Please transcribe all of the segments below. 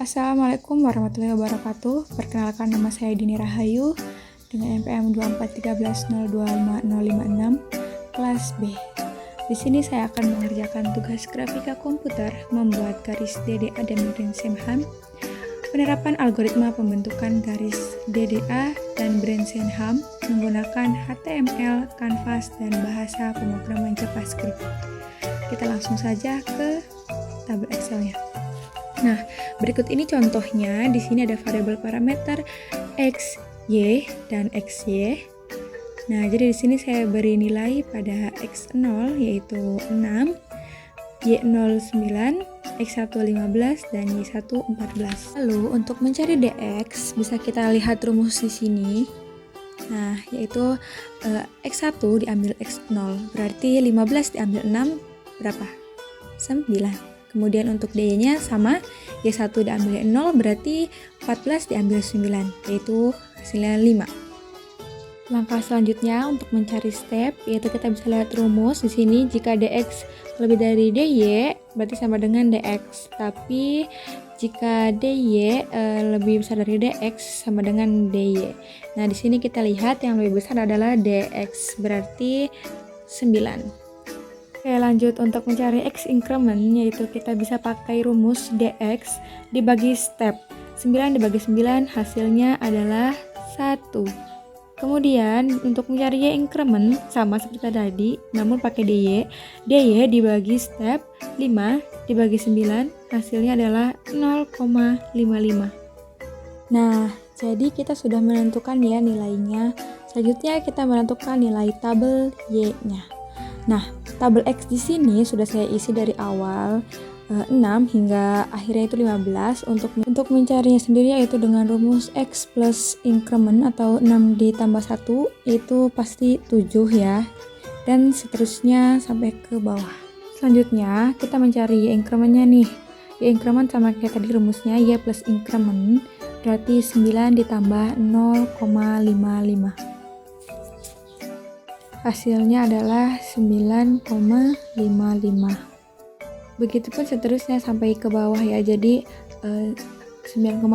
Assalamualaikum warahmatullahi wabarakatuh. Perkenalkan, nama saya Dini Rahayu dengan NPM 24310250556 kelas B. Di sini saya akan mengerjakan tugas grafika komputer membuat garis DDA dan Brensenham, penerapan algoritma pembentukan garis DDA dan Brensenham menggunakan HTML, Canvas, dan bahasa pemrograman JavaScript. Kita langsung saja ke tabel Excel-nya. Nah, berikut ini contohnya. Di sini ada variabel parameter x, y, dan xy. Nah, jadi di sini saya beri nilai pada x0 yaitu 6, y0 9, x1 15, dan y1 14. Lalu untuk mencari dx bisa kita lihat rumus di sini. Nah, yaitu x1 diambil x0, berarti 15 diambil 6 berapa? 9. Kemudian untuk dy-nya sama, y1 diambil 0 berarti 14 diambil 9, yaitu hasilnya 5. Langkah selanjutnya untuk mencari step, yaitu kita bisa lihat rumus di sini. Jika dx lebih dari dy berarti sama dengan dx, tapi jika dy lebih besar dari dx sama dengan dy. Nah, di sini kita lihat yang lebih besar adalah dx, berarti 9. Oke, lanjut untuk mencari x increment, yaitu kita bisa pakai rumus dx dibagi step. 9 dibagi 9 hasilnya adalah 1. Kemudian untuk mencari y increment sama seperti tadi, namun pakai dy. dy dibagi step 5 dibagi 9 hasilnya adalah 0,55. Nah, jadi kita sudah menentukan ya nilainya. Selanjutnya kita menentukan nilai tabel y-nya. Nah, tabel X di sini sudah saya isi dari awal 6 hingga akhirnya itu 15. Untuk mencarinya sendiri yaitu dengan rumus X plus increment atau 6 ditambah 1 itu pasti 7 ya. Dan seterusnya sampai ke bawah. Selanjutnya kita mencari Y incrementnya nih. Y increment sama kayak tadi rumusnya, Y plus increment berarti 9 ditambah 0,55. Hasilnya adalah 9,55. Begitupun seterusnya sampai ke bawah ya. Jadi 9,55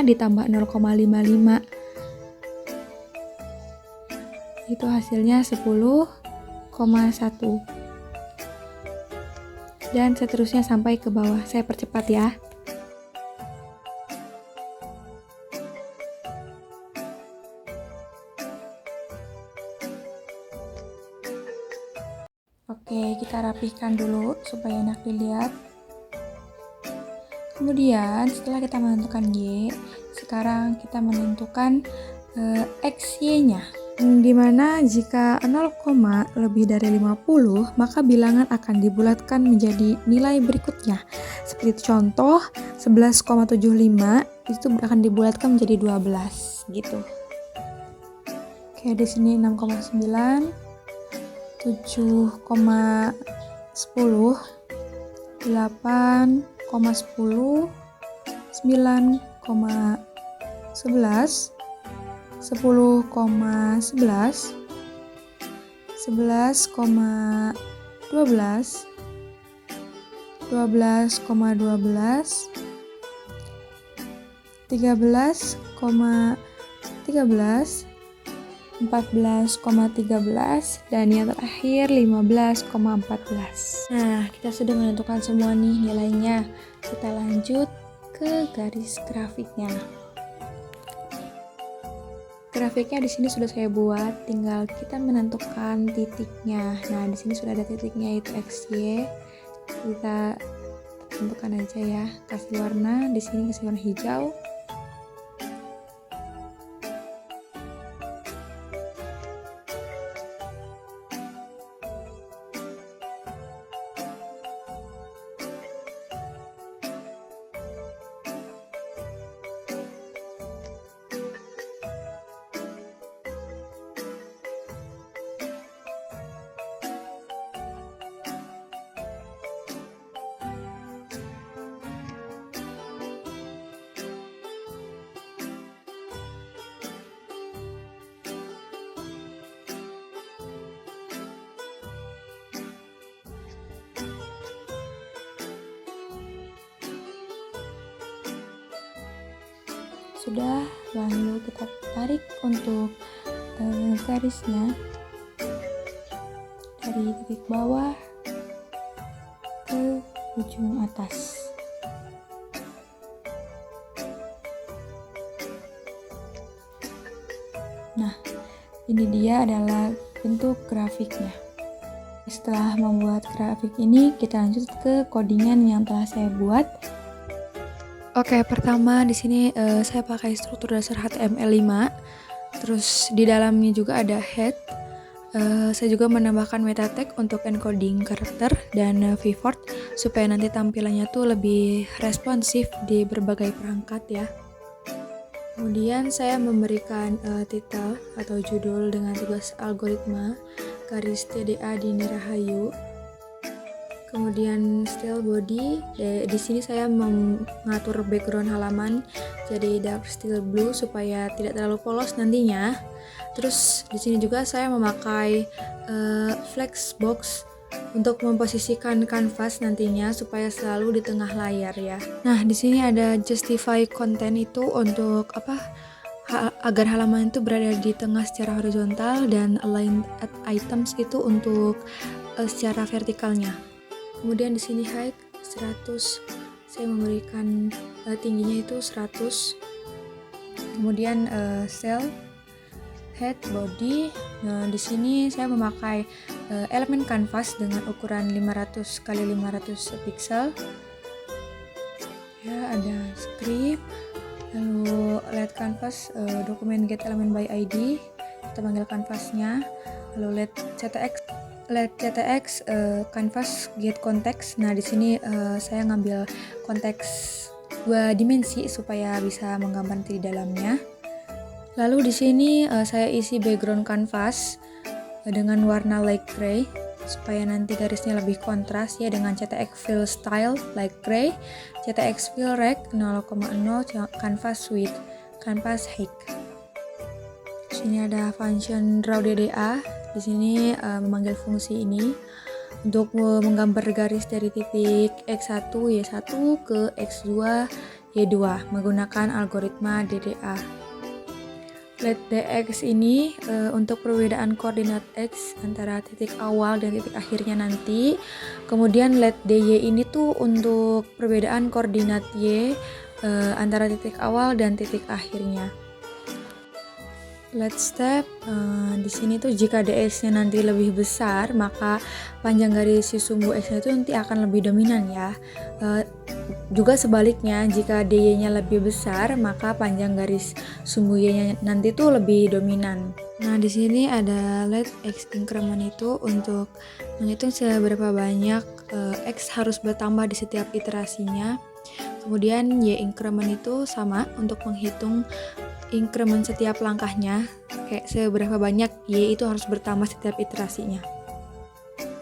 ditambah 0,55 itu hasilnya 10,1. Dan seterusnya sampai ke bawah. Saya percepat ya. Oke, kita rapihkan dulu supaya enak dilihat. Kemudian setelah kita menentukan Y, sekarang kita menentukan XY-nya. Dimana jika 0, lebih dari 50, maka bilangan akan dibulatkan menjadi nilai berikutnya. Seperti contoh 11,75 itu akan dibulatkan menjadi 12 gitu. Oke, di sini 6,9, 7,10, 8,10, 9,11, 10,11, 11,12, 12,12, 13,13, 14,13, dan yang terakhir 15,14. Nah, kita sudah menentukan semua nih nilainya. Kita lanjut ke garis grafiknya. Grafiknya di sini sudah saya buat, tinggal kita menentukan titiknya. Nah, di sini sudah ada titiknya yaitu XY. Kita tentukan aja ya, kasih warna. Di sini kasih warna hijau. sudah, lalu kita tarik untuk garisnya dari titik bawah ke ujung atas. Nah, ini dia adalah bentuk grafiknya. Setelah membuat grafik ini, kita lanjut ke codingan yang telah saya buat. Oke, pertama di sini saya pakai struktur dasar HTML5. Terus di dalamnya juga ada head. Saya juga menambahkan meta tag untuk encoding karakter dan vivort supaya nanti tampilannya tuh lebih responsif di berbagai perangkat ya. Kemudian saya memberikan titel atau judul dengan tugas algoritma garis TDA Dini Rahayu. Kemudian style body, di sini saya mengatur background halaman jadi dark steel blue supaya tidak terlalu polos nantinya. Terus di sini juga saya memakai flex box untuk memposisikan kanvas nantinya supaya selalu di tengah layar ya. Nah, di sini ada justify content itu untuk agar halaman itu berada di tengah secara horizontal, dan align at items itu untuk secara vertikalnya. Kemudian di sini height 100. Saya memberikan tingginya itu 100. Kemudian cell head body. Nah, di sini saya memakai elemen kanvas dengan ukuran 500 x 500 pixel. Ya, ada script, lalu let canvas, dokumen get element by ID. Kita panggil kanvasnya. Lalu let ctx canvas get context. Nah, di sini saya ngambil konteks 2 dimensi supaya bisa menggambar di dalamnya. Lalu di sini saya isi background canvas dengan warna light gray supaya nanti garisnya lebih kontras ya, dengan CTX fill style light gray, CTX fill rect 0,0, canvas width, canvas height. Di sini ada function draw DDA. Di sini memanggil fungsi ini untuk menggambar garis dari titik X1 Y1 ke X2 Y2 menggunakan algoritma DDA. Let dx ini untuk perbedaan koordinat x antara titik awal dan titik akhirnya nanti. Kemudian let dy ini tuh untuk perbedaan koordinat y antara titik awal dan titik akhirnya. Let step, di sini tuh jika dx-nya nanti lebih besar, maka panjang garis si sumbu x itu nanti akan lebih dominan ya. Juga sebaliknya, jika dy-nya lebih besar, maka panjang garis sumbu y-nya nanti tuh lebih dominan. Nah, di sini ada let x increment itu untuk menghitung seberapa banyak x harus bertambah di setiap iterasinya. Kemudian y increment itu sama untuk menghitung increment setiap langkahnya, kayak seberapa banyak y itu harus bertambah setiap iterasinya.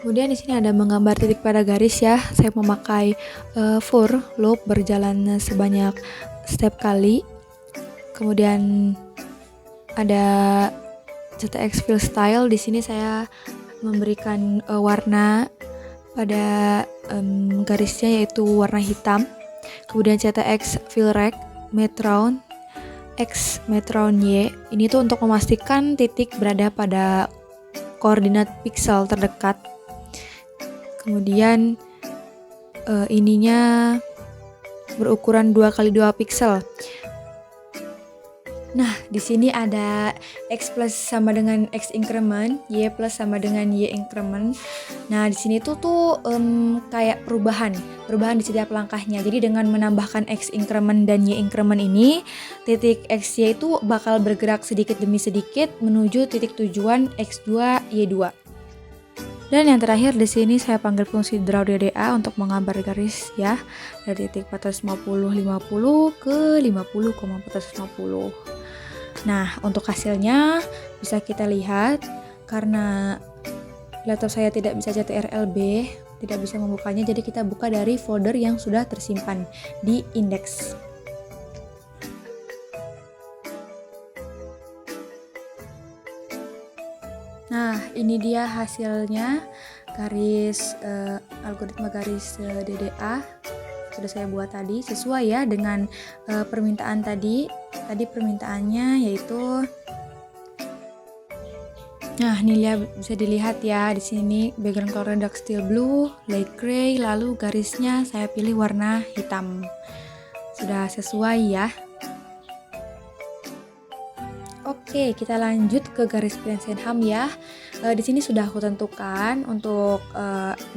Kemudian di sini ada menggambar titik pada garis ya. Saya memakai for loop berjalan sebanyak step kali. Kemudian ada CTX fill style. Di sini saya memberikan warna pada garisnya yaitu warna hitam. Kemudian CTX fill rect metron X metron Y. Ini tuh untuk memastikan titik berada pada koordinat pixel terdekat. Kemudian ininya berukuran 2x2 pixel. Nah, di sini ada x plus sama dengan x increment, y plus sama dengan y increment. Nah, di sini tuh kayak perubahan di setiap langkahnya. Jadi dengan menambahkan x increment dan y increment ini, titik xy itu bakal bergerak sedikit demi sedikit menuju titik tujuan x2 y2. Dan yang terakhir di sini saya panggil fungsi draw DDA untuk menggambar garis ya, dari titik 450 ke 50,450. Nah, untuk hasilnya bisa kita lihat, karena laptop saya tidak bisa CTRL-B, tidak bisa membukanya, jadi kita buka dari folder yang sudah tersimpan di index. Nah, ini dia hasilnya garis algoritma garis DDA sudah saya buat tadi sesuai ya dengan permintaan tadi. Tadi permintaannya yaitu, nah ini bisa dilihat ya di sini background color dark steel blue, light gray, lalu garisnya saya pilih warna hitam. Sudah sesuai ya. Oke, kita lanjut ke garis Blensenham ya. Di sini sudah aku tentukan untuk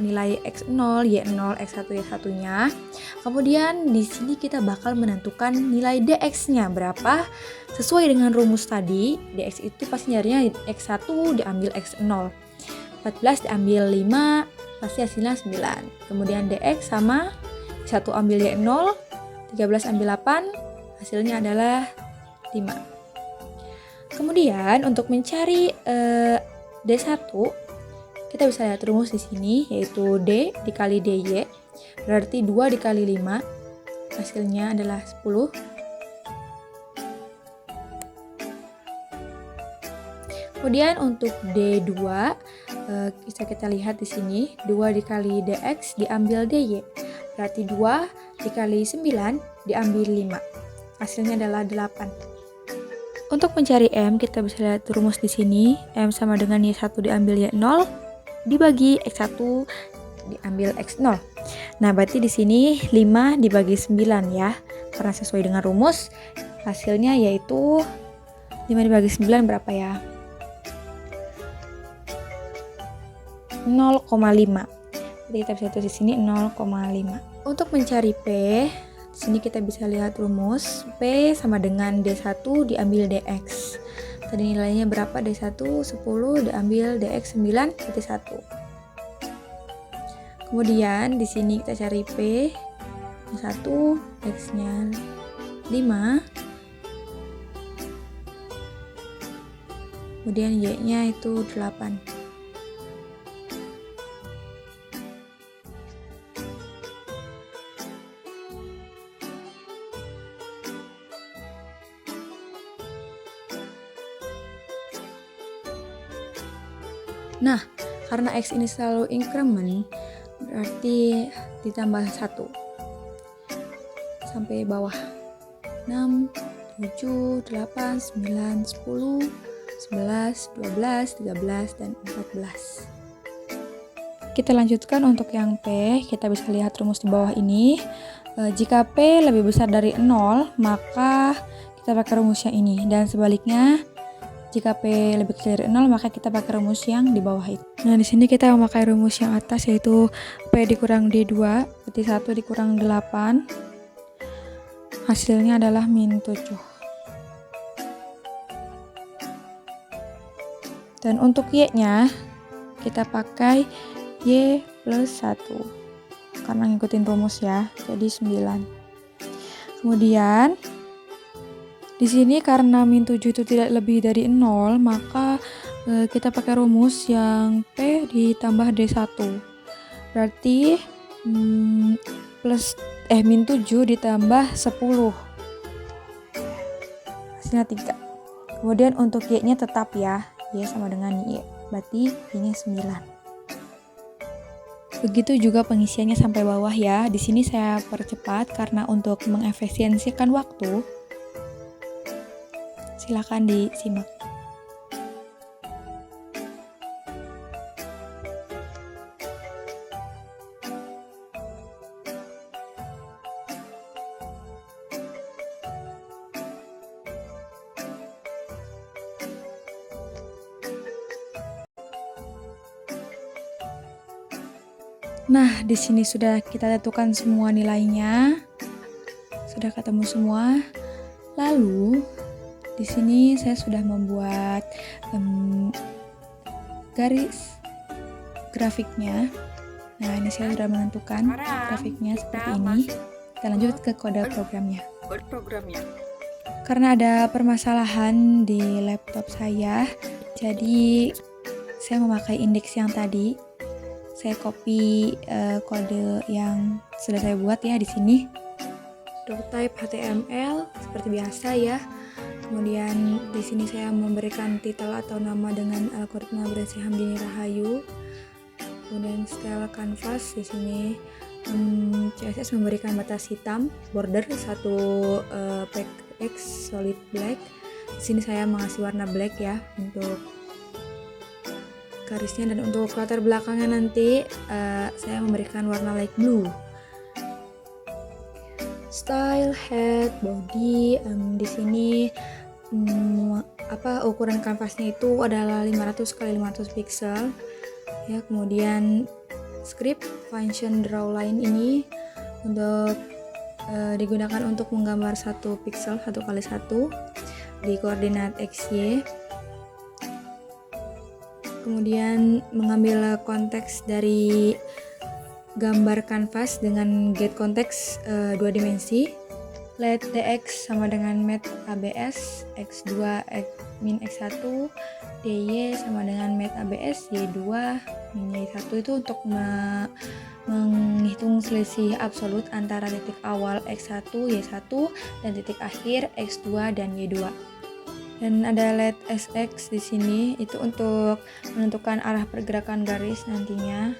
nilai X0, Y0, X1, Y1-nya. Kemudian di sini kita bakal menentukan nilai DX-nya berapa. Sesuai dengan rumus tadi, DX itu pasti nyarinya X1 diambil X0. 14 diambil 5, pasti hasilnya 9. Kemudian DX sama 1 ambil Y0, 13 ambil 8, hasilnya adalah 5. Kemudian untuk mencari D1, kita bisa lihat rumus di sini yaitu D dikali DY, berarti 2 dikali 5, hasilnya adalah 10. Kemudian untuk D2, bisa kita lihat di sini 2 dikali DX diambil DY, berarti 2 dikali 9 diambil 5, hasilnya adalah 8. Untuk mencari M, kita bisa lihat rumus di sini. M sama dengan Y1 diambil Y0 dibagi X1 diambil X0. Nah, berarti di sini 5 dibagi 9 ya. Karena sesuai dengan rumus, hasilnya yaitu 5 dibagi 9 berapa ya? 0,5. Jadi kita bisa tulis di sini 0,5. Untuk mencari P, di sini kita bisa lihat rumus P sama dengan D1 diambil DX. Tadi nilainya berapa? D1 10 diambil DX 9 berarti 1. Kemudian di sini kita cari P. 1 X-nya 5. Kemudian Y-nya itu 8. Nah, karena X ini selalu increment, berarti ditambah 1 sampai bawah. 6, 7, 8, 9, 10, 11, 12, 13, dan 14. Kita lanjutkan untuk yang P, kita bisa lihat rumus di bawah ini. Jika P lebih besar dari 0, maka kita pakai rumus yang ini. Dan sebaliknya, jika P lebih kecil dari 0, maka kita pakai rumus yang di bawah itu. Nah, di sini kita memakai rumus yang atas yaitu P dikurang D2, berarti 1 dikurang 8. Hasilnya adalah min 7. Dan untuk Y-nya, kita pakai Y plus 1. Karena ngikutin rumus ya, jadi 9. Kemudian di sini karena min 7 itu tidak lebih dari 0, maka kita pakai rumus yang P ditambah D1. Berarti min 7 ditambah 10. Hasilnya 3. Kemudian untuk Y-nya tetap ya. Y sama dengan Y. Berarti Y-nya 9. Begitu juga pengisiannya sampai bawah ya. Di sini saya percepat karena untuk mengefisiensikan waktu. Silakan disimak. Nah, di sini sudah kita tentukan semua nilainya. Sudah ketemu semua. Lalu di sini saya sudah membuat garis grafiknya. Nah, ini saya sudah menentukan grafiknya seperti ini. Kita lanjut ke kode programnya. Karena ada permasalahan di laptop saya, jadi saya memakai indeks yang tadi. Saya copy kode yang sudah saya buat ya di sini. Doctype HTML seperti biasa ya. Kemudian di sini saya memberikan titel atau nama dengan algoritma Blensenham Dini Rahayu. Kemudian style canvas di sini CSS memberikan batas hitam border 1 px solid black. Di sini saya mengasih warna black ya untuk garisnya, dan untuk latar belakangnya nanti saya memberikan warna light blue. Style, head, body, di sini ukuran kanvasnya itu adalah 500 x 500 pixel ya. Kemudian script function draw line ini untuk digunakan untuk menggambar 1 pixel 1 x 1 di koordinat XY. Kemudian mengambil konteks dari gambar kanvas dengan get konteks 2 dimensi. Let dx sama dengan mat abs x2 min x1, dy sama dengan mat abs y2 min y1. Itu untuk menghitung selisih absolut antara titik awal x1 y1 dan titik akhir x2 dan y2. Dan ada let sx di sini itu untuk menentukan arah pergerakan garis nantinya.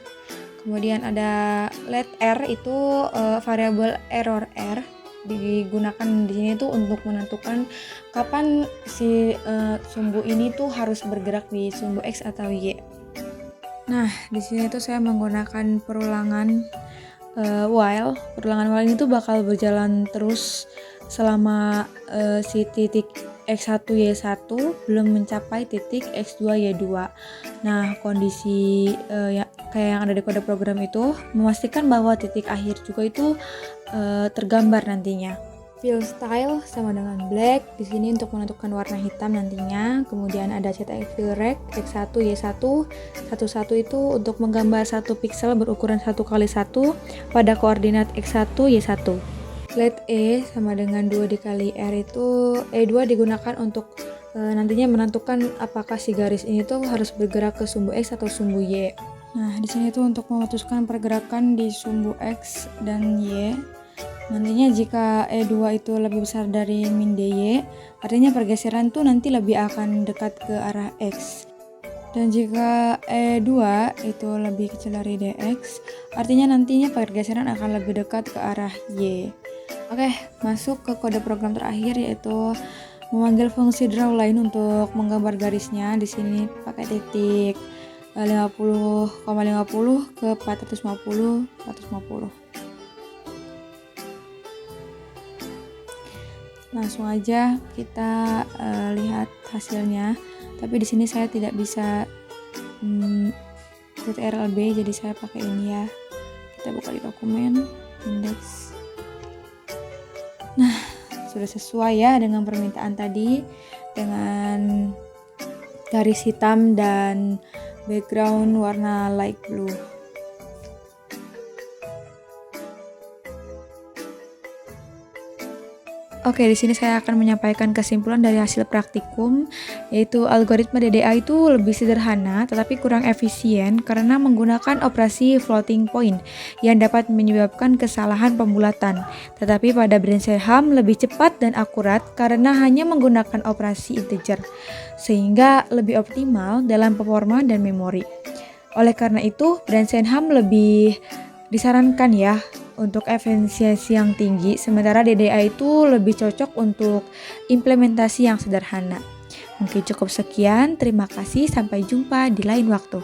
Kemudian ada let r itu variabel error r digunakan di sini tuh untuk menentukan kapan si sumbu ini tuh harus bergerak di sumbu x atau y. Nah, di sini tuh saya menggunakan perulangan while. Perulangan while ini tuh bakal berjalan terus selama si titik x1 y1 belum mencapai titik x2 y2. Nah, kondisi kayak yang ada di kode program itu memastikan bahwa titik akhir juga itu tergambar nantinya. Fill style sama dengan black di sini untuk menentukan warna hitam nantinya. Kemudian ada CTX fill rect x1 y1 11 itu untuk menggambar 1 pixel berukuran 1 x 1 pada koordinat x1 y1. Let E sama dengan 2 dikali R itu E2 digunakan untuk nantinya menentukan apakah si garis ini tuh harus bergerak ke sumbu X atau sumbu Y. Nah, di sini tuh untuk memutuskan pergerakan di sumbu X dan Y. Nantinya jika E2 itu lebih besar dari min DY, artinya pergeseran tuh nanti lebih akan dekat ke arah X. Dan jika E2 itu lebih kecil dari DX, artinya nantinya pergeseran akan lebih dekat ke arah Y. Oke, masuk ke kode program terakhir, yaitu memanggil fungsi drawLine untuk menggambar garisnya. Di sini pakai titik 50,50 ke 450. Langsung aja kita lihat hasilnya. Tapi di sini saya tidak bisa .rlb, jadi saya pakai ini ya. Kita buka di dokumen index. Nah, sudah sesuai ya dengan permintaan tadi, dengan garis hitam dan background warna light blue. Oke, di sini saya akan menyampaikan kesimpulan dari hasil praktikum, yaitu algoritma DDA itu lebih sederhana tetapi kurang efisien karena menggunakan operasi floating point yang dapat menyebabkan kesalahan pembulatan. Tetapi pada Brainstorm lebih cepat dan akurat karena hanya menggunakan operasi integer, sehingga lebih optimal dalam performa dan memori. Oleh karena itu, Brainstorm lebih disarankan ya untuk efisiensi yang tinggi, sementara DDA itu lebih cocok untuk implementasi yang sederhana. Mungkin cukup sekian, terima kasih, sampai jumpa di lain waktu.